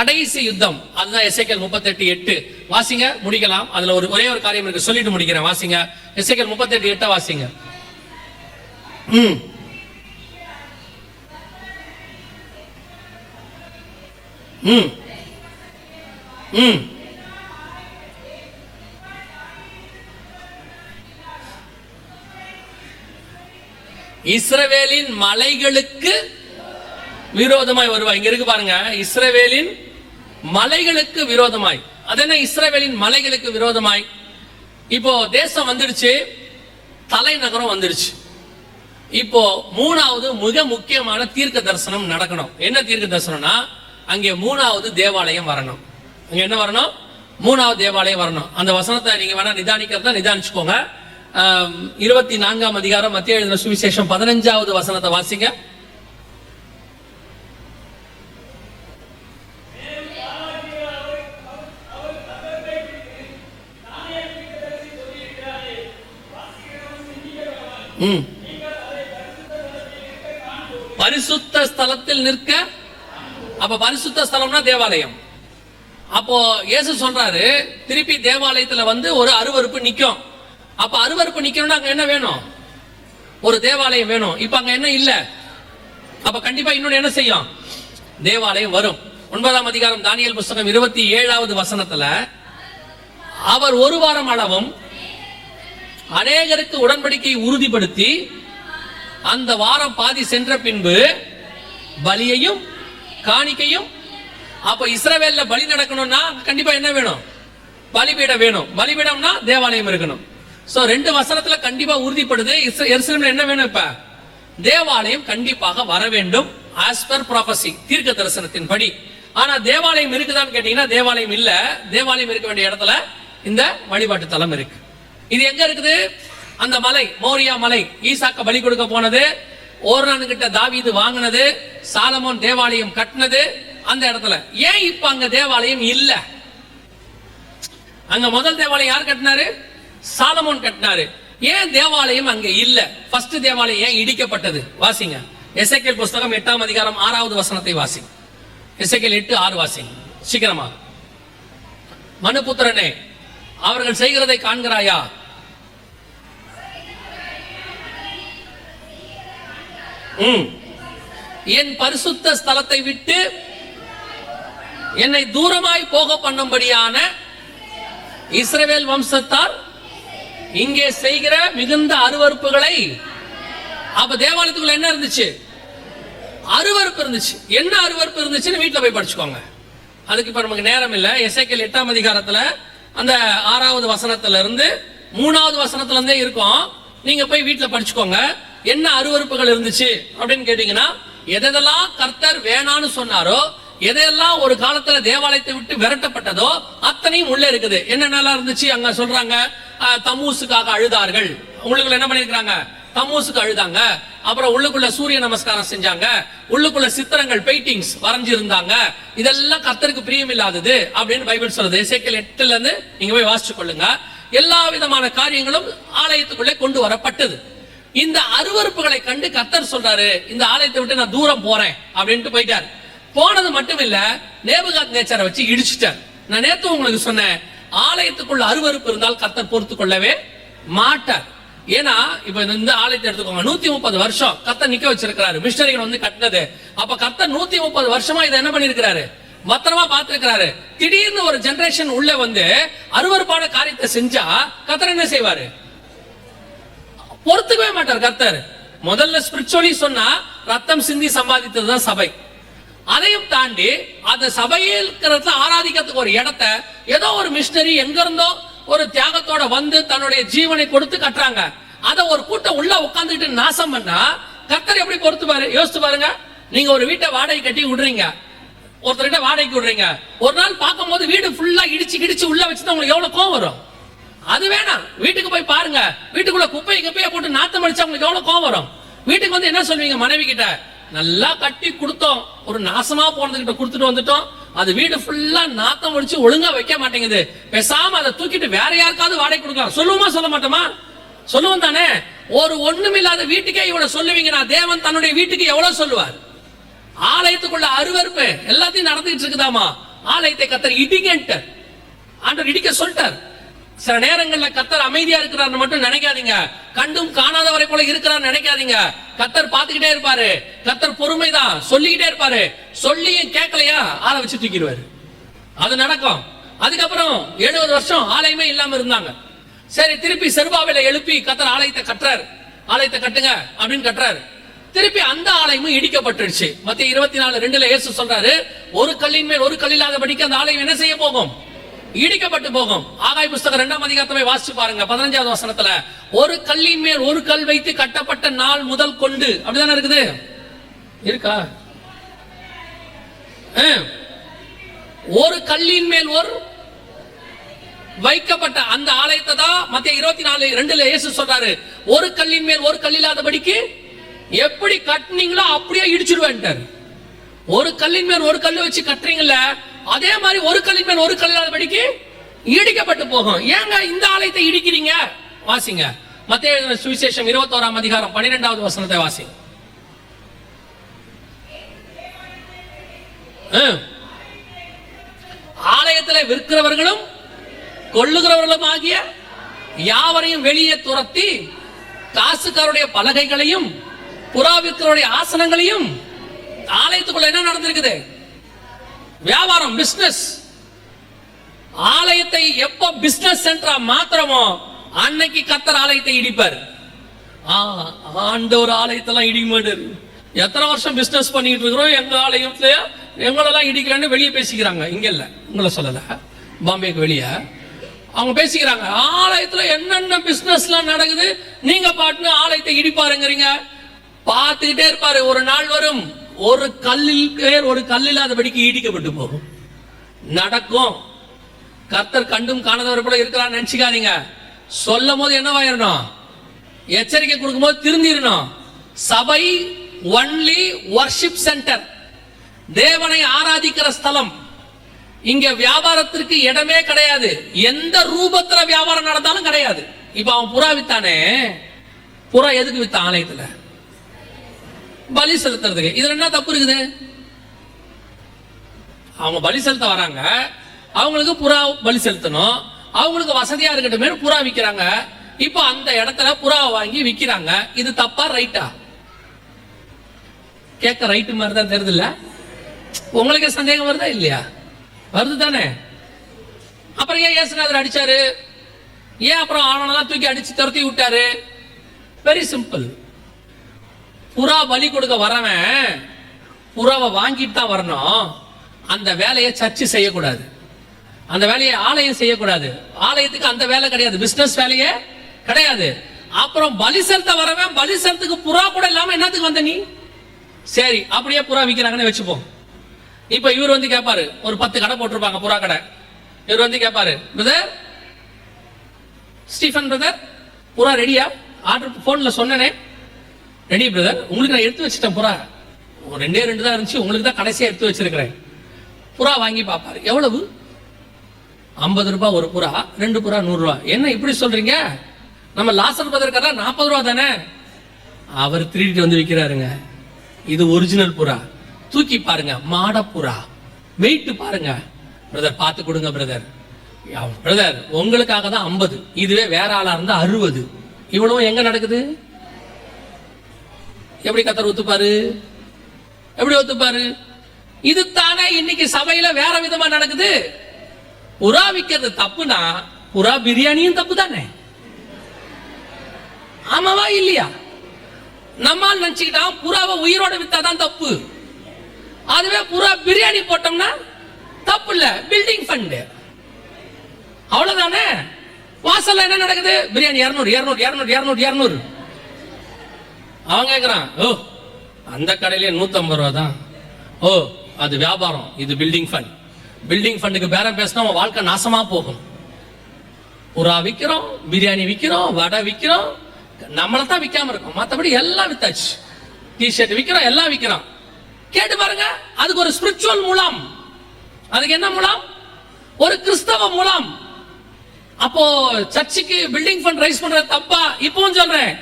கடைசி யுத்தம். அதுதான் எசேக்கியேல் 38:8. வாசிங்க, முடிக்கலாம். அதுல ஒரே ஒரு காரியம் இருக்கு, சொல்லிட்டு முடிக்கிறேன். வாசிங்க, எசேக்கியேல் 38:8 வாசிங்க. இஸ்ரவேலின் மலைகளுக்கு விரோதமாய் வருவாய். இங்க இருக்கு பாருங்க, இஸ்ரவேலின் மலைகளுக்கு விரோதமாய். அது என்ன இஸ்ரவேலின் மலைகளுக்கு விரோதமாய்? இப்போ தேசம் வந்துடுச்சு, தலைநகரம் வந்துடுச்சு. இப்போ மூணாவது மிக முக்கியமான தீர்க்க தரிசனம் நடக்கணும். என்ன தீர்க்க தரிசனம்னா, அங்கே மூணாவது தேவாலயம் வரணும். அங்க என்ன வரணும்? மூணாவது தேவாலயம் வரணும். அந்த வசனத்தை நீங்க வேணா நிதானிக்கிறதா நிதானிச்சுக்கோங்க. 24ஆம் அதிகாரம் மத்தேயு எழுதின சுவிசேஷம் 15வது வசனத்தை வாசிங்க. பரிசுத்த ஸ்தலத்தில் நிற்க. அப்ப பரிசுத்த ஸ்தலம்னா தேவாலயம். அப்போ இயேசு சொல்றாரு, திருப்பி தேவாலயத்துல வந்து ஒரு அருவருப்பு நிக்கும். அப்ப அருவருப்பு நிக்கணும்னா அங்க என்ன வேணும்? ஒரு தேவாலயம் வேணும். இப்ப அங்க என்ன இல்ல. அப்ப கண்டிப்பா இன்னொன்னு என்ன செய்யும்? தேவாலயம் வரும். 9ஆம் அதிகாரம் தானியேல் புத்தகம் 27வது வசனத்துல, அவர் ஒரு வாரம் அளவும் அநேகருக்கு உடன்படிக்கையை உறுதிப்படுத்தி அந்த வாரம் பாதி சென்ற பின்பு பலியையும் காணிக்கையும். அப்ப இஸ்ரவேல்ல பலி நடக்கணும்னா கண்டிப்பா என்ன வேணும்? பலிபீடம் வேணும். பலிபீடம்னா தேவாலயம் இருக்கணும். சோ ரெண்டு வசனத்துல கண்டிப்பா உறுதிப்படுது, எருசலேம்ல என்ன வேணும்? இப்ப தேவாலயம் கண்டிப்பாக வர வேண்டும், as per prophecy, தீர்க்க தரிசனத்தின் படி. ஆனா தேவாலயம் இருக்குதான்னு கேட்டீங்கன்னா தேவாலயம் இல்ல. தேவாலயம் இருக்க வேண்டிய இடத்துல இந்த வழிபாட்டு தலம் இருக்கு. இது எங்க இருக்குது? அந்த மலை, மோரியா மலை. ஈசாக்க பலி கொடுக்க போனது, ஓர்னான் கிட்ட தாவீது வாங்கினது, சாலமோன் தேவாலயம் கட்டினது அந்த இடத்துல. ஏன் இப்ப அங்க தேவாலயம் இல்ல? அங்க முதல் தேவாலயம் யார் கட்டினாரு? சாலமோன் கட்டினாரு. ஏன் தேவாலயம் அங்க இல்ல? ஃபர்ஸ்ட் தேவாலயம் ஏன் இடிக்கப்பட்டது? வாசிங்க, எசேக்கியேல் புத்தகம் 8ஆம் அதிகாரம் 6வது வசனத்தை வாசிங்க. எசேக்கியேல் 8:6 வாசிங்க சீக்கிரமா. மனுபுத்திரனே, அவர்கள் செய்கிறதை காண்கிறாயா? என் பரிசுத்த ஸ்தலத்தை விட்டு என்னை தூரமாய் போக பண்ணும்படியான இஸ்ரவேல் வம்சத்தார் இங்கே செய்கிற மிகுந்த அருவருப்புகளை. அப்ப தேவாலயத்துக்குள்ள என்ன இருந்துச்சு? அருவருப்பு இருந்துச்சு. என்ன அருவருப்பு இருந்துச்சுன்னு வீட்டுல போய் படிச்சுக்கோங்க. அதுக்கு இப்ப நமக்கு நேரம் இல்ல. எசேக்கியேல் 8ஆம் அதிகாரத்துல அந்த 6வது வசனத்துல இருந்து 3வது வசனத்துல இருந்தே இருக்கும். நீங்க போய் வீட்டுல படிச்சுக்கோங்க. என்ன அருவருப்புகள் இருந்துச்சு அப்படின்னு கேட்டீங்கன்னா, எதெல்லாம் கர்த்தர் வேணான்னு சொன்னாரோ, எதையெல்லாம் ஒரு காலத்துல தேவாலயத்தை விட்டு விரட்டப்பட்டதோ அத்தனையும் உள்ள இருக்குது. என்னென்னலாம் இருந்துச்சு அங்க சொல்றாங்க? தம்மூசுக்காக அழுதார்கள். உள்ளுக்குள்ள என்ன பண்ணிருக்காங்க? தம்மூசுக்கு அழுதாங்க. அப்புறம் உள்ளுக்குள்ள சூரிய நமஸ்காரம் செஞ்சாங்க. உள்ளுக்குள்ள சித்திரங்கள், பெயிண்டிங்ஸ் வரைஞ்சிருந்தாங்க. இதெல்லாம் கர்த்தருக்கு பிரியம் இல்லாதது அப்படின்னு பைபிள் சொல்லுது. எசேக்கியேல் 8ல இருந்து நீங்க போய் வாசிச்சு கொள்ளுங்க. எல்லா விதமான காரியங்களும் ஆலயத்துக்குள்ளே கொண்டு வரப்பட்டது. இந்த அருவருப்புகளை கண்டு கர்த்தர் சொல்றாரு, இந்த ஆலயத்தை விட்டு நான் தூரம் போறேன் அப்படின்ட்டு போயிட்டாரு. போனது மட்டும் இல்ல, நேபுகாத்நேச்சாரை வச்சு இடிச்சிட்டார். நான் நேத்து உங்களுக்கு சொன்னேன், ஆலயத்துக்குள்ள அருவருப்பு இருந்தால் கர்த்தர் பொறுத்து கொள்ளவே மாட்டார். ஏன்னா இப்ப இந்த ஆலயத்தை எடுத்துக்கோங்க, 130 வருஷம் கர்த்தர் நிக்க வச்சிருக்கிறாரு. மிஷனரிகள் வந்து கட்டினது. அப்ப கர்த்தர் 130 வருஷமா இதை என்ன பண்ணிருக்கிறாரு? பத்திரமா பார்த்திருக்கிறாரு. திடீர்னு ஒரு ஜெனரேஷன் உள்ள வந்து அருவருப்பான காரியத்தை செஞ்சா கர்த்தர் என்ன செய்வாரு? பொறுத்துக்கவே மாட்டார் கர்த்தர். முதல்ல ஸ்பிரிச்சுவலி சொன்னா ரத்தம் சிந்தி சம்பாதித்ததுதான் சபை. அதையும் தாண்டி அந்த சபையில் இருக்கிறதுல ஆராதிக்கிறதுக்கு ஒரு இடத்தை ஏதோ ஒரு மிஷனரி எங்க இருந்தோ ஒரு தியாகத்தோட வந்து தன்னுடைய ஜீவனை கொடுத்து கட்டுறாங்க. அத ஒரு கூட்டம் உள்ள உட்கார்ந்துட்டு நாசம் பண்ணா கர்த்தர் எப்படி பொறுத்து பாரு? யோசிச்சு பாருங்க. நீங்க ஒரு வீட்டை வாடகை கட்டி விடுறீங்க, ஒருத்தர்கிட்ட வாடகைக்கு விடுறீங்க. ஒரு நாள் பார்க்கும் போது வீடு ஃபுல்லா இடிச்சு கிடிச்சு உள்ள வச்சுதான் உங்களுக்கு எவ்வளவு கோவம் வரும்? அது வேணாம். வீட்டுக்கு போய் பாருங்க, வீட்டுக்குள்ள குப்பையை போட்டு நாத்தம் அடிச்சா உங்களுக்கு எவ்வளவு கோவம் வரும்? வீட்டுக்கு வந்து என்ன சொல்வீங்க? மனைவி கிட்ட, நல்லா கட்டி கொடுத்தோம், ஒரு நாசமா போனதுகிட்ட கொடுத்துட்டு வந்துட்டோம், அது வீடு ஃபுல்லா நாத்தம் அடிச்சு ஒழுங்கா வைக்க மாட்டேங்குது, பேசாம அதை தூக்கிட்டு வேற யாருக்காவது வாடகை கொடுக்கலாம். சொல்லுவோமா சொல்ல மாட்டோமா? சொல்லுவோம் தானே. ஒரு ஒண்ணுமில்லாத வீட்டுக்கே இவ்வளவு சொல்லுவீங்கன்னா தேவன் தன்னுடைய வீட்டுக்கு எவ்வளவு சொல்லுவார்? ஆலயத்துக்குள்ள அருவருப்பு எல்லாத்தையும் நடந்துட்டு இருக்குதாமா. ஆலயத்தை கர்த்தர் இடிங்கன்ட்டார். ஆண்டவர் இடிக்க சொல்லிட்டார். சில நேரங்கள்ல கர்த்தர் அமைதியா இருக்கிறார் மட்டும் நினைக்காதீங்க. கண்டும் காணாதவரை போல இருக்கிறார் நினைக்காதீங்க. கர்த்தர் பார்த்துக்கிட்டே இருப்பாரு. கர்த்தர் பொறுமைதான், சொல்லிக்கிட்டே இருப்பாரு. சொல்லியும் கேட்கலையா ஆளை வச்சு தூக்கிடுவாரு. அது நடக்கும். அதுக்கப்புறம் 70 வருஷம் ஆலயமே இல்லாம இருந்தாங்க. சரி, திருப்பி செருபாபேலை எழுப்பி கர்த்தர் ஆலயத்தை கட்டுறாரு. ஆலயத்தை கட்டுங்க அப்படின்னு கட்டுறாரு. திருப்பி அந்த ஆலயமும் இடிக்கப்பட்டுடுச்சு. மத்திய 24:2 இயேசு சொல்றாரு, ஒரு கல்லின் மேல் ஒரு கல் இல்லாதபடிக்கு அந்த ஆலயம் என்ன செய்ய போகும்? இடிக்கப்பட்டு போகும். ஆகாய் புஸ்தகம் 2ஆம் அதிகாரத்தை வாசிச்சு பாருங்க. 15வது வசனத்துல, ஒரு கல்லின் மேல் ஒரு கல் வைத்து கட்டப்பட்ட நாள் முதல் கொண்டு, அப்படிதானே இருக்குது? இருக்கா? ஒரு கல்லின் மேல் ஒரு வைக்கப்பட்ட அந்த ஆலயத்தை தான் மத்திய 24:2 இயேசு சொல்றாரு, ஒரு கல்லின் மேல் ஒரு கல் இல்லாதபடிக்கு எப்படி கட்டுனீங்களோ அப்படியே இடிச்சிடுவேன்ட்டார். ஒரு கல்லின் மேல் ஒரு கல் வச்சு கட்டுறீங்கல்ல, அதே மாதிரி ஒரு கல்லின் மேல் ஒரு கல் இல்லாதபடிக்கு இடிக்கப்பட்டு போகும். ஏங்க இந்த ஆலயத்தை இடிக்கிறீங்க? வாசிங்க மத்தேயு சுவிசேஷம் 21ஆம் அதிகாரம் 12வது வசனத்தை வாசிங்க. ஆலயத்தில் விற்கிறவர்களும் கொள்ளுகிறவர்களும் ஆகிய யாவரையும் வெளியே துரத்தி காசுக்காருடைய பலகைகளையும் புறாவிற்கிறவருடைய ஆசனங்களையும், ஆலயத்துக்குள்ள என்ன நடந்திருக்குது? வியாபாரம், பிசினஸ். ஆலயத்தை எப்ப பிசினஸ் சென்டரா மாத்திரமோ அன்னைக்கு கர்த்தர் ஆலயத்தை இடிப்பார். ஆண்டவர் ஆலயத்தெல்லாம் இடிக்க மாட்டாரு. எத்தனை வருஷம் பிசினஸ் பண்ணிட்டு இருக்கிறோம், எங்க ஆலயத்துல எங்களெல்லாம் இடிக்கலன்னு வெளியே பேசிக்கிறாங்க. இங்க இல்ல, உங்களை சொல்லல, பாம்பேக்கு வெளியே அவங்க பேசிக்கிறாங்க. ஆலயத்துல என்னென்ன பிசினஸ் எல்லாம் நடக்குது, நீங்க பாட்டுன்னு ஆலயத்தை இடிப்பாருங்கிறீங்க. பார்த்துக்கிட்டே இருப்பாரு. ஒரு நாள் வரும், ஒரு கல்லில் ஒரு கல் இல்லாதபடிக்கு இடிக்கப்பட்டு போகும். நடக்கும். கர்த்தர் கண்டும் காணாதவர் போல இருக்கிறான்னு நினைச்சுக்காதீங்க. சொல்லும் போது என்னவாயிரணும்? எச்சரிக்கை கொடுக்கும் போது திருந்திரணும். சபை ஒன்லி வர்ஷிப் சென்டர், தேவனை ஆராதிக்கிற ஸ்தலம். இங்க வியாபாரத்திற்கு இடமே கிடையாது. எந்த ரூபத்துல வியாபாரம் நடந்தாலும் கிடையாது. இப்ப அவன் புறா வித்தானே, புறா எதுக்கு வித்தான்? ஆலயத்துல பலி செலுத்துறதுக்கு. இதுல என்ன தப்பு இருக்குது? அவங்க பலி செலுத்த வராங்க, அவங்களுக்கு புறா பலி செலுத்தணும், அவங்களுக்கு வசதியா இருக்கட்டுமே புறா விற்கிறாங்க. இப்போ அந்த இடத்துல புறாவை வாங்கி விற்கிறாங்க. இது தப்பா ரைட்டா? கேட்க ரைட்டு மாதிரி தான் தெரியுது இல்ல? உங்களுக்கு சந்தேகம் வருதா இல்லையா? வருது தானே? அப்புறம் ஏன் இயேசுநாதர் அடிச்சாரு? ஏன் அப்புறம் அவனெல்லாம் தூக்கி அடிச்சு துரத்தி விட்டாரு? Very simple. புறா பலி கொடுக்க வரவன் புறாவை வாங்கிட்டு தான் வரணும். அந்த வேலையை சர்ச்சு செய்யக்கூடாது, அந்த வேலையை ஆலயம் செய்யக்கூடாது. ஆலயத்துக்கு அந்த வேலை கிடையாது, பிசினஸ் வேலையே கிடையாது. அப்புறம் பலி செலுத்த வரவன் பலி செலுத்துக்கு புறா கூட இல்லாம என்னத்துக்கு வந்த நீ? சரி, அப்படியே புறா விற்கிறாங்கன்னு வச்சுப்போம். இப்ப இவர் வந்து கேட்பாரு, ஒரு 10 கடை போட்டிருப்பாங்க புறா கடை. இவர் வந்து கேட்பாரு, பிரதர் ஸ்டீஃபன் பிரதர், புறா ரெடியா? ஆர்டர் போன்ல சொன்னனே, ரெடி பிரதர். உங்களுக்கு நான் எடுத்து வச்சுட்டேன் புறா, 2 தான் இருந்துச்சு, உங்களுக்கு தான் கடைசியா எடுத்து வச்சிருக்கிறேன். புறா வாங்கி பார்ப்பாரு. எவ்வளவு? 50 ரூபாய் ஒரு புறா, 2 புறா 100 ரூபாய். என்ன இப்படி சொல்றீங்க? நம்ம லாசர் பிரதர் கதை 40 ரூபா தானே. அவர் திருடிட்டு வந்து விற்கிறாருங்க. இது ஒரிஜினல் புறா. தூக்கி பாருங்க, மாட புறா, வெயிட் பாருங்க. பிரதர் பார்த்து கொடுங்க பிரதர். பிரதர் உங்களுக்காக தான் 50, இதுவே வேற ஆளா இருந்தா 60. இவ்வளவு எங்க நடக்குது? எப்படி கர்த்தர் ஒத்துப்பாரு? எப்படி ஒத்துப்பாரு? இது தானே இன்னைக்கு சபையில வேற விதமா நடக்குது. புறா விக்கிறது தப்புனா புறா பிரியாணியும் தப்பு தானே? ஆமாவா இல்லையா? நம்மால் நினைச்சுக்கிட்டான் புறாவை உயிரோட வித்தாதான் தப்பு. அதுவே புறா பிரியாணி போட்டோம்னா தப்பு இல்ல, பில்டிங் ஃபண்ட். அவ்வளவுதானே. வாசல்ல என்ன நடக்குது? பிரியாணி 200 200 200 200 200. அவன் கேட்கிறான், ஓ அந்த கடையிலே 150 ரூபா தான். ஓ அது வியாபாரம், இது பில்டிங் ஃபண்ட். பில்டிங் ஃபண்டுக்கு பேரம் பேசினா உன் வாழ்க்கை நாசமா போகும். புறா விற்கிறோம், பிரியாணி விற்கிறோம், வடை விற்கிறோம், நம்மளத்தான் விற்காம இருக்கோம், மற்றபடி எல்லாம் வித்தாச்சு. டிஷர்ட் விற்கிறோம், எல்லாம் விற்கிறோம். கேட்டு பாருங்க, அதுக்கு ஒரு ஸ்பிரிச்சுவல் மூலம். அதுக்கு என்ன மூலம்? ஒரு கிறிஸ்தவ மூலம். அப்போ சர்ச்சுக்கு பில்டிங் ஃபண்ட் ரைஸ் பண்றது தப்பா? இப்பவும் சொல்றேன்,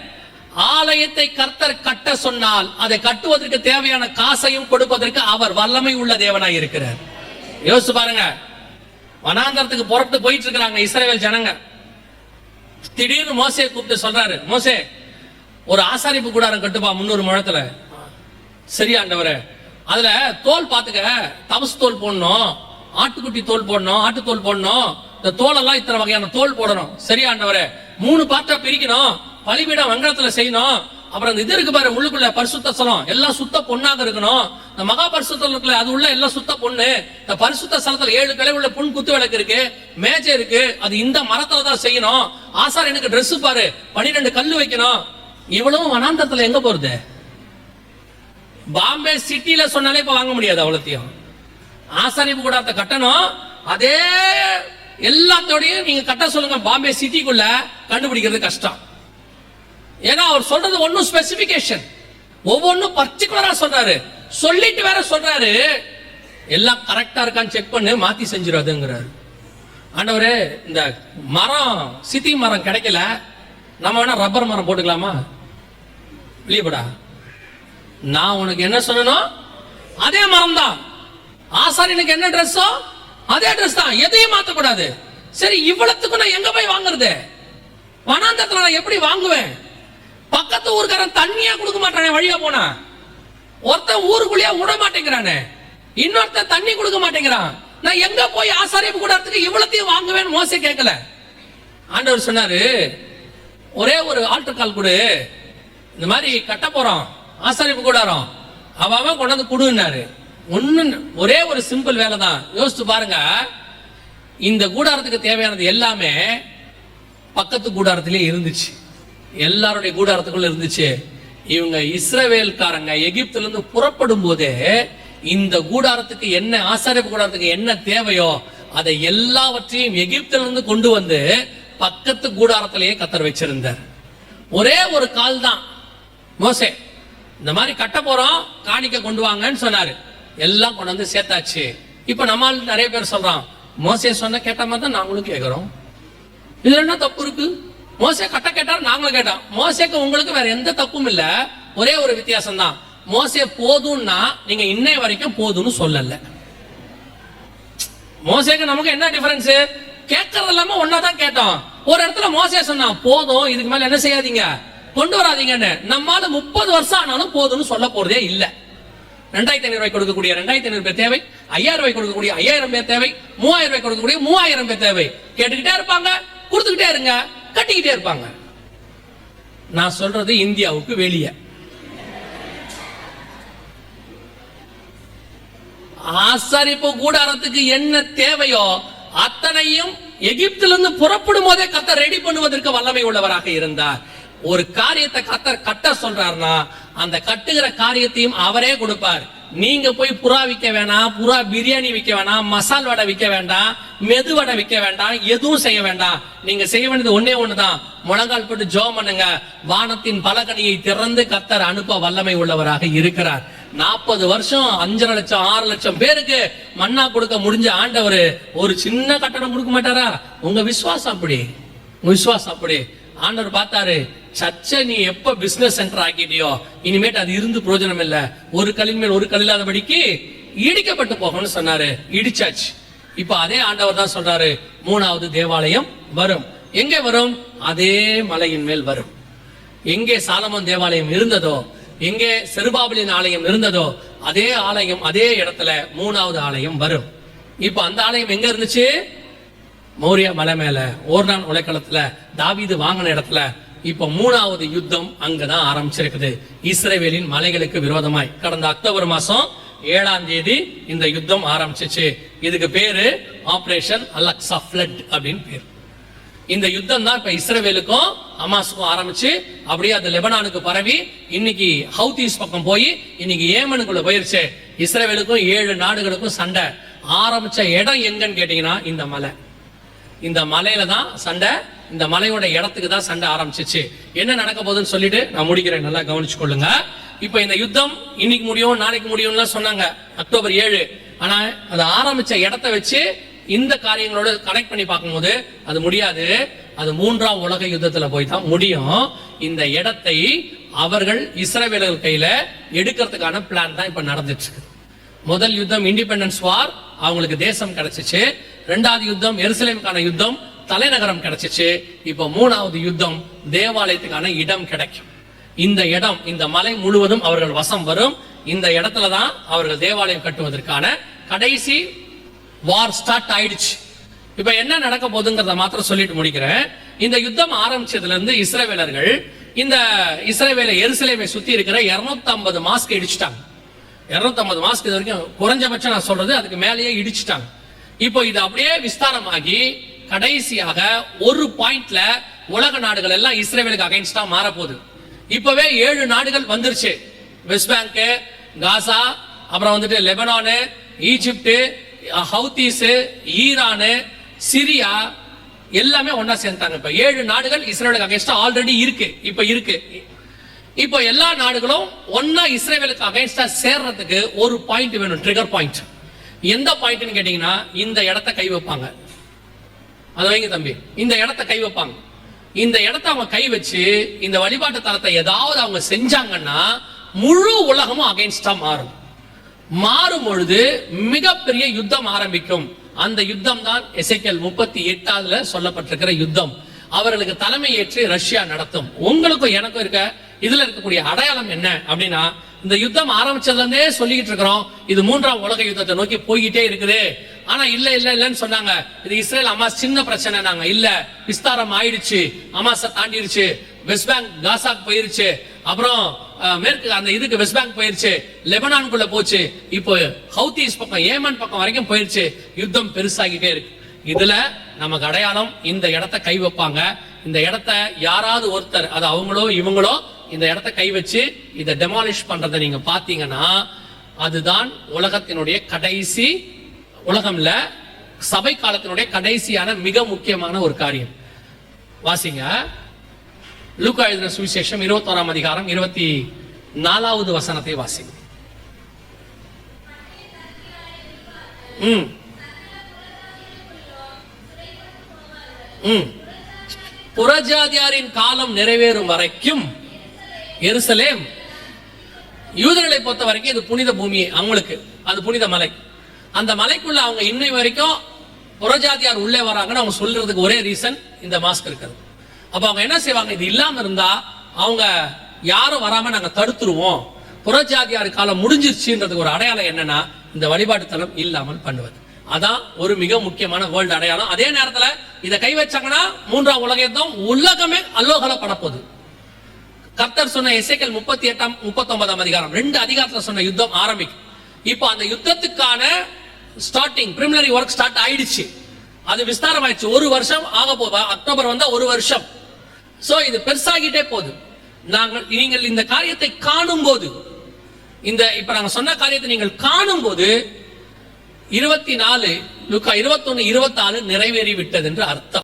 ஆலயத்தை கர்த்தர் கட்ட சொன்னால் அதை கட்டுவதற்கு தேவையான காசையும் கொடுப்பதற்கு அவர் வல்லமை உள்ள தேவனாய் இருக்கிறார். யோசிச்சு பாருங்க, வனாந்தரத்துக்கு புறப்பட்டு போயிட்டு இருக்கிறாங்க இஸ்ரவேல் ஜனங்க. திடீர்னு மோசே கூப்பிட்டு சொல்றாரு, மோசே ஒரு ஆசாரிப்பு கூடாரம் கட்டுப்பா 300 முழத்துல. சரியா ஆண்டவரே, அதுல தோல் பாத்துக்க, தவசு தோல் போடணும், ஆட்டுக்குட்டி தோல் போடணும், ஆட்டு தோல் போடணும், இந்த தோலெல்லாம் இத்தனை வகையான தோல் போடணும். சரியா ஆண்டவரே, 3 பார்ட்டா பிரிக்கணும், பலிபீடம் வெங்கலத்துல செய்யணும். அப்புறம் இந்த இது இருக்கு பாரு, உள்ளுக்குள்ள பரிசுத்த ஸ்தலம் எல்லாம் சுத்த பொண்ணாக இருக்கணும். இந்த மகா பரிசுத்தல அது உள்ள எல்லாம் சுத்த பொண்ணு. இந்த பரிசுத்த ஸ்தலத்துல 7 கிளை உள்ள புண் குத்து விளக்கு இருக்கு, மேஜை இருக்கு, அது இந்த மரத்துல தான் செய்யணும். ஆசாரியனுக்கு ட்ரெஸ் பாரு, 12 கல்லு வைக்கணும். இவ்வளவு வனாந்தரத்துல எங்க போறது? பாம்பே சிட்டில சொன்னாலே இப்ப வாங்க முடியாது அவ்வளத்தையும். ஆசாரிப்பு கூடாரத்தை கட்டணும், அதே எல்லாத்தோடையும் நீங்க கட்ட சொல்லுங்க, பாம்பே சிட்டிக்குள்ள கண்டுபிடிக்கிறது கஷ்டம். ஏன்னா அவர் சொல்றது ஒன்னும் ஸ்பெசிபிகேஷன், ஒவ்வொன்னும் பர்டிகுலரா சொல்றாரு. சொல்லிட்டு வேற சொல்றாரு, எல்லாம் கரெக்டா இருக்கான்னு செக் பண்ணு, மாத்தி செஞ்சிடாதுங்கிறாரு. ஆண்டவரே, இந்த மரம் சித்தி மரம் கிடைக்கல, நம்ம வேணா ரப்பர் மரம் போட்டுக்கலாமா? இல்லையப்படா, நான் உனக்கு என்ன சொல்லணும், அதே மரம் தான். ஆசாரியனுக்கு என்ன ட்ரெஸ்ஸோ அதே ட்ரெஸ் தான், எதையும் மாத்தக்கூடாது. சரி, இவ்வளவுக்கு நான் எங்க போய் வாங்குறது? வனாந்தரத்துல நான் எப்படி வாங்குவேன்? பக்கத்து ஊருக்காரன் தண்ணியா கொடுக்க மாட்டானே வழியா போனா, ஒருத்தன் ஊருக்குள்ளேயே விட மாட்டேங்கிறானே, இன்னொருத்தன் தண்ணி கொடுக்க மாட்டேங்கிறான். நான் எங்க போய் ஆசாரிப்பு கூடாரத்துக்கு இவ்வளத்தையும் வாங்குவேன்? மோசே கேட்கல. ஆண்டவர் சொன்னாரு, ஒரே ஒரு ஆல்டர் கால் கொடு, இந்த மாதிரி கட்ட போறோம் ஆசாரிப்பு கூடாரம், அவன் கொண்டாந்து கொடுன்னாரு. ஒரே ஒரு சிம்பிள் வேலை தான். யோசிச்சு பாருங்க, இந்த கூடாரத்துக்கு தேவையானது எல்லாமே பக்கத்து கூடாரத்திலே இருந்துச்சு, எல்லாருடைய கூடாரத்துக்குள்ள இருந்துச்சு. இவங்க இஸ்ரவேல்காரங்க எகிப்துல இருந்து புறப்படும் போதே இந்த கூடாரத்துக்கு என்ன, ஆசாரிப்பு கூடாரத்துக்கு என்ன தேவையோ அதை எல்லாவற்றையும் எகிப்துல இருந்து கொண்டு வந்து பக்கத்து கூடாரத்திலேயே கத்தர் வச்சிருந்தார். ஒரே ஒரு கால் தான் மோசே, இந்த மாதிரி கட்ட போறோம், காணிக்க கொண்டு வாங்கன்னு சொன்னாரு. எல்லாம் கொண்டு வந்து சேர்த்தாச்சு. இப்ப நம்மால் நிறைய பேர் சொல்றான், மோசே சொன்ன கேட்ட மாதிரி தான் நாங்களும் கேட்கிறோம், இதுல என்ன தப்பு இருக்கு? மோசே கட்ட கேட்டாரு, நாங்களும் கேட்டோம். மோசேக்கு உங்களுக்கு வேற எந்த தப்பும் இல்ல, ஒரே ஒரு வித்தியாசம் தான். மோசே போதும்னா நீங்க இன்னை வரைக்கும் போதும்னு சொல்லல. மோசேக்கு நமக்கு என்ன டிஃபரன்ஸ்? கேட்கறது எல்லாமே ஒன்னாதான் கேட்டோம். ஒரு இடத்துல மோசே சொன்னா போதும், இதுக்கு மேல என்ன செய்யாதீங்க, கொண்டு வராதீங்கன்னு. நம்மால 30 வருஷம் ஆனாலும் போதும்னு சொல்ல போறதே இல்ல. 2500 ரூபாய் கொடுக்கக்கூடிய 2500 பேர் தேவை, 5000 ரூபாய் கொடுக்கக்கூடிய 5000 பேர் தேவை, 3000 ரூபாய் கொடுக்கக்கூடிய 3000 பேர் தேவை. கேட்டுக்கிட்டே இருப்பாங்க, கொடுத்துக்கிட்டே இருங்க, கட்டிக்கிட்டே இருப்பாங்க. நான் சொல்றது இந்தியாவுக்கு வெளியே. ஆசாரிப்பு கூடாரத்துக்கு என்ன தேவையோ அத்தனையும் எகிப்திலிருந்து புறப்படும் போதே கர்த்தர் ரெடி பண்ணுவதற்கு வல்லமை உள்ளவராக இருந்தார். ஒரு காரியத்தை கர்த்தர் கட்ட சொல்றாருன்னா அந்த கட்டுகிற காரியத்தையும் அவரே கொடுப்பார். நீங்க போய் புறா விற்க வேணாம், புறா பிரியாணி விற்க வேணாம், மசால் வடை விற்க வேண்டாம், மெது வடை விற்க வேண்டாம், எதுவும் செய்ய வேண்டாம். நீங்க செய்ய வேண்டியது ஒன்னே ஒண்ணுதான், முழங்கால் போட்டு ஜெபம் பண்ணுங்க. வானத்தின் பலகணியை திறந்து கர்த்தர் அனுப்ப வல்லமை உள்ளவராக இருக்கிறார். 40 வருஷம் 5.5 லட்சம் 6 லட்சம் பேருக்கு மன்னா கொடுக்க முடிஞ்ச ஆண்டவர் ஒரு சின்ன கட்டணம் கொடுக்க மாட்டாரா? உங்க விசுவாசம் அப்படி, உங்க விசுவாசம் அப்படி. ஆண்டவர் பார்த்தாரு, சர்ச்சை நீ எப்ப பிசினஸ் சென்டர் ஆக்கிட்டியோ இனிமேட்டு அது இருந்து பிரயோஜனம் இல்ல, ஒரு கல்லின் மேல் ஒரு கல் இல்லாதபடிக்கு இடிக்கப்பட்டு போகணும்னு சொன்னாரு. இடிச்சாச்சு. இப்ப அதே ஆண்டவர் தான் சொல்றாரு, 3வது தேவாலயம் வரும். எங்கே வரும்? அதே மலையின் மேல் வரும். எங்கே சாலமோன் தேவாலயம் இருந்ததோ, எங்கே செருபாபேலின் ஆலயம் இருந்ததோ அதே ஆலயம், அதே இடத்துல 3வது ஆலயம் வரும். இப்ப அந்த ஆலயம் எங்க இருந்துச்சு? மோரியா மலை மேல, ஓர்தான் உலைக்களத்துல, தாவீது வாங்கின இடத்துல. இப்ப 3வது யுத்தம் அங்கதான் ஆரம்பிச்சிருக்குது, இஸ்ரவேலின் மலைகளுக்கு விரோதமாய். கடந்த அக்டோபர் மாசம் 7ஆம் தேதி இந்த யுத்தம் ஆரம்பிச்சிச்சு. இதுக்கு பேரு ஆபரேஷன் அலக்ஸா ஃப்ளட் அப்படின்னு பேரு. இந்த யுத்தம் தான் இப்ப இஸ்ரவேலுக்கும் ஹமாஸுக்கும் ஆரம்பிச்சு அப்படியே அது லெபனானுக்கு பரவி இன்னைக்கு ஹவுதீஸ் பக்கம் போய் இன்னைக்கு ஏமனுக்குள்ள போயிருச்சு. இஸ்ரவேலுக்கும் 7 நாடுகளுக்கும் சண்டை ஆரம்பிச்ச இடம் எங்கன்னு கேட்டீங்கன்னா இந்த மலை. இந்த மலையில தான் சண்டை, இந்த மலையோட இடத்துக்கு தான் சண்டை ஆரம்பிச்சிச்சு. என்ன நடக்க போகுதுன்னு சொல்லிட்டு நான் முடிக்கிறேன், நல்லா கவனிச்சு கொள்ளுங்க. இப்ப இந்த யுத்தம் இன்னைக்கு முடியும் நாளைக்கு முடியும்னு சொன்னாங்க அக்டோபர் 7. ஆனா அது ஆரம்பிச்ச இடத்தை வச்சு இந்த காரியங்களோட கனெக்ட் பண்ணி பார்க்கும்போது அது முடியாது. அது 3ஆம் உலக யுத்தத்துல போய் தான் முடியும். இந்த இடத்தை அவர்கள் இஸ்ரவேலர்கள் கையில எடுக்கிறதுக்கான பிளான் தான் இப்ப நடந்துட்டு இருக்கு. முதல் யுத்தம் இண்டிபெண்டன்ஸ் வார் அவங்களுக்கு தேசம் கிடைச்சிச்சு. இரண்டாவது யுத்தம் எருசலேமுக்கான யுத்தம், தலைநகரம் கிடைச்சிச்சு. இப்ப மூணாவது யுத்தம் தேவாலயத்துக்கான இடம் கிடைக்கும். இந்த இடம், இந்த மலை முழுவதும் அவர்கள் வசம் வரும். இந்த இடத்துலதான் அவர்கள் தேவாலயம் கட்டுவதற்கான கடைசி வார் ஸ்டார்ட் ஆயிடுச்சு. இப்ப என்ன நடக்க போகுதுங்கிறத மாத்திரம் சொல்லிட்டு முடிக்கிறேன். இந்த யுத்தம் ஆரம்பிச்சதுல இருந்து இஸ்ரவேலர்கள் இந்த இஸ்ரவேல எருசலேமை சுத்தி இருக்கிற 250 மாஸ்க் இடிச்சிட்டாங்க. 250 மாஸ்க் இது வரைக்கும் குறைஞ்சபட்சம் நான் சொல்றது, அதுக்கு மேலேயே இடிச்சிட்டாங்க. இப்போ இது அப்படியே விஸ்தாரமாகி கடைசியாக ஒரு பாயிண்ட்ல உலக நாடுகள் எல்லாம் இஸ்ரேலுக்கு அகைன்ஸ்டா மாற போகுது. இப்பவே 7 நாடுகள் வந்துருச்சு. வெஸ்ட் பேங்க், காசா, அப்புறம் வந்துட்டு Lebanon, Egypt, Houthis, Iran, Syria எல்லாமே ஒன்னா சேர்ந்தாங்க. இப்ப 7 நாடுகள் இஸ்ரேலுக்கு அகைன்ஸ்டா ஆல்ரெடி இருக்கு. இப்போ எல்லா நாடுகளும் ஒன்னா இஸ்ரேலுக்கு அகைன்ஸ்டா சேர்றதுக்கு ஒரு பாயிண்ட் வேணும், ட்ரிகர் பாயிண்ட். எந்த பாயிண்ட்னு கேட்டீங்கன்னா, இந்த இடத்தை கை வைப்பாங்க. அது வைங்க தம்பி, இந்த இடத்தை கை வைப்பாங்க. இந்த இடத்தை அவங்க கை வச்சு இந்த வழிபாட்டு தலத்தை ஏதாவது அவங்க செஞ்சாங்கன்னா முழு உலகமும் அகைன்ஸ்டா மாறும் பொழுது மிகப்பெரிய யுத்தம் ஆரம்பிக்கும். அந்த யுத்தம் தான் எசேக்கியேல் 38 சொல்லப்பட்டிருக்கிற யுத்தம். அவர்களுக்கு தலைமை ஏற்று ரஷ்யா நடத்தும். உங்களுக்கும் எனக்கும் இருக்க இதுல இருக்கக்கூடிய அடையாளம் என்ன அப்படின்னா, இந்த யுத்தம் ஆரம்பிச்சதுல இருந்தே சொல்லிக்கிட்டு இருக்கிறோம், இது 3ஆம் உலக யுத்தத்தை நோக்கி போய்கிட்டே இருக்குது. ஆனா இல்லன்னு சொன்னாங்க. இது இஸ்ரேல் அமாஸ் சின்ன பிரச்சனை, நாங்க இல்ல, விஸ்தாரம் ஆயிடுச்சு, அமாஸ தாண்டிடுச்சு, வெஸ்ட் பேங்க் காசாக்கு போயிருச்சு, அப்புறம் மேற்கு அந்த இதுக்கு வெஸ்ட் பேங்க் போயிருச்சு, லெபனானுக்குள்ள போச்சு, இப்போ ஹவுதீஸ் பக்கம் ஏமன் பக்கம் வரைக்கும் போயிருச்சு. யுத்தம் பெருசாகிட்டே இருக்கு. இதுல நமக்கு அடையாளம், இந்த இடத்தை கை வைப்பாங்க. இந்த இடத்தை யாராவது ஒருத்தர், அது அவங்களோ இவங்களோ, இந்த இடத்தை கை வச்சு இதை டெமாலிஷ் பண்றதை நீங்க பாத்தீங்கன்னா, அதுதான் உலகத்தினுடைய கடைசி, உலகம்ல சபை காலத்தினுடைய கடைசியான மிக முக்கியமான ஒரு காரியம். வாசிங்க லூக்கா எழுதின சுவிசேஷம் 21ஆம் அதிகாரம் 24வது வசனத்தை வாசிங்க. புறஜாதியாரின் காலம் நிறைவேறும் வரைக்கும் எருசலேம், யூதர்களை பொறுத்த வரைக்கும் இது புனித பூமி, அவங்களுக்கு அது புனித மலை. அந்த மலைக்குள்ள அவங்க இன்னை வரைக்கும் புறஜாதியார் உள்ளே வராங்கன்னு அவங்க சொல்றதுக்கு ஒரே ரீசன் இந்த மாஸ்க் இருக்கிறது. அப்ப அவங்க என்ன செய்வாங்க, இது இல்லாம இருந்தா அவங்க யாரும் வராம நாங்க தடுத்துருவோம், புறஜாதியார் காலம் முடிஞ்சிருச்சுன்றதுக்கு ஒரு அடையாளம் என்னன்னா, இந்த வழிபாட்டு தலம் இல்லாமல் பண்ணுவது. அதான் ஒரு மிக முக்கியமான வேர்ல்டு அடையாளம். அதே நேரத்துல இதை கை வச்சாங்கன்னா 3ஆம் உலக யுத்தம் உலகமே அல்லோகலப்பட போகுது. கர்த்தர் சொன்ன எசேக்கியேல் 38-39 அதிகாரம் 2 அதிகாரத்துல சொன்ன யுத்தம் ஆரம்பிக்கும். இப்போ அந்த யுத்தத்துக்கான ஸ்டார்டிங் பிரிமினரி ஒர்க் ஸ்டார்ட் ஆயிடுச்சு. அது விஸ்தாரம் ஆயிடுச்சு. ஒரு வருஷம் ஆக போகுது. அக்டோபர் வந்தா ஒரு வருஷம். சோ இது பெருசாகிட்டே போகுது. நீங்கள் இந்த காரியத்தை காணும் போது, இப்ப நாங்க சொன்ன காரியத்தை நீங்கள் காணும் போது 24 லூக்கா 21-24 நிறைவேறி விட்டது என்று அர்த்தம்.